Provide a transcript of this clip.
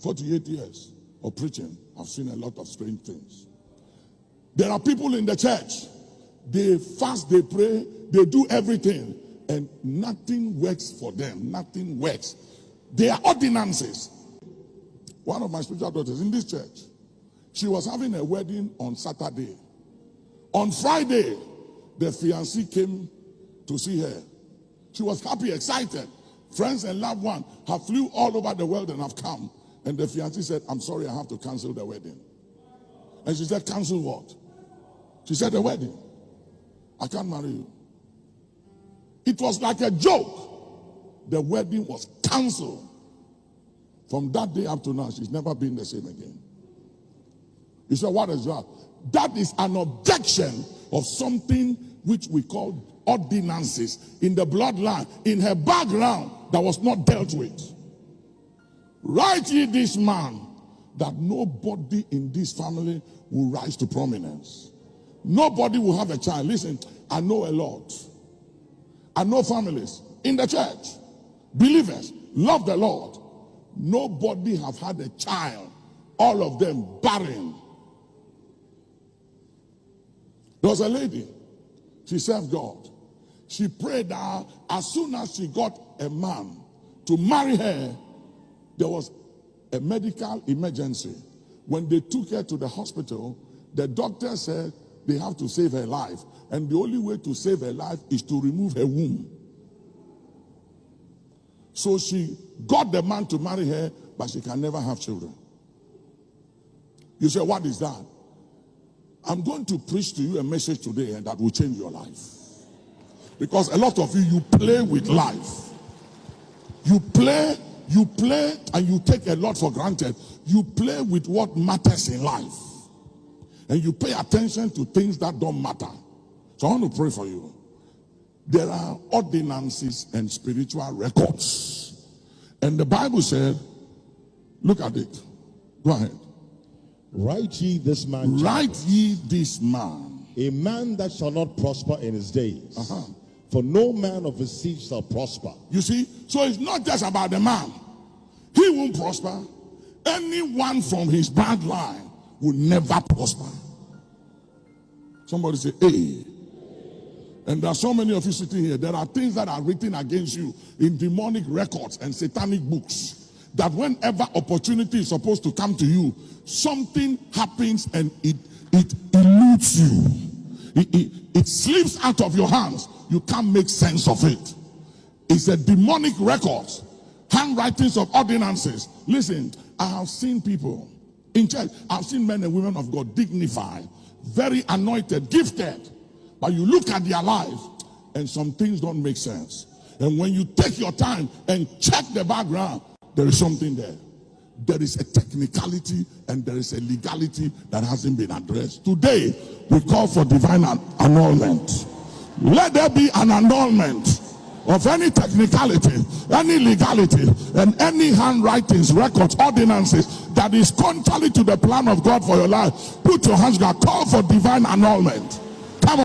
48 years of preaching, I've seen a lot of strange things. There are people in the church, they fast, they pray, they do everything, and nothing works for them. Nothing works. They are ordinances. One of my spiritual daughters in this church, she was having a wedding on Saturday. On Friday, the fiancé came to see her. She was happy, excited. Friends and loved ones have flew all over the world and have come. And the fiancé said, I'm sorry, I have to cancel the wedding. And she said, cancel what? She said, the wedding. I can't marry you. It was like a joke. The wedding was canceled. From that day up to now, she's never been the same again. You said, what is that? That is an objection of something which we call ordinances in the bloodline, in her background, that was not dealt with. Write ye this man, that nobody in this family will rise to prominence. Nobody will have a child. Listen, I know a lot. I know families in the church, believers, love the Lord. Nobody have had a child. All of them barren. There was a lady, she served God. She prayed that as soon as she got a man to marry her, there was a medical emergency. When they took her to the hospital, the doctor said they have to save her life. And the only way to save her life is to remove her womb. So she got the man to marry her, but she can never have children. You say, what is that? I'm going to preach to you a message today and that will change your life. Because a lot of you play with life. You play and you take a lot for granted. You play with what matters in life. And you pay attention to things that don't matter. So I want to pray for you. There are ordinances and spiritual records. And the Bible said, look at it. Go ahead. Write ye this man. Write ye this man. A man that shall not prosper in his days. For no man of his seed shall prosper. You see? So it's not just about the man. He won't prosper. Anyone from his bloodline will never prosper. Somebody say, hey. And there are so many of you sitting here. There are things that are written against you in demonic records and satanic books. That whenever opportunity is supposed to come to you, something happens and it eludes you. It slips out of your hands. You can't make sense of it. It's a demonic record. Handwritings of ordinances. Listen, I have seen people in church. I've seen men and women of God dignified, very anointed, gifted. But you look at their life and some things don't make sense. And when you take your time and check the background, there is something there. There is a technicality and there is a legality that hasn't been addressed. Today, we call for divine annulment. Let there be an annulment of any technicality, any legality, and any handwritings, records, ordinances that is contrary to the plan of God for your life. Put your hands together. Call for divine annulment.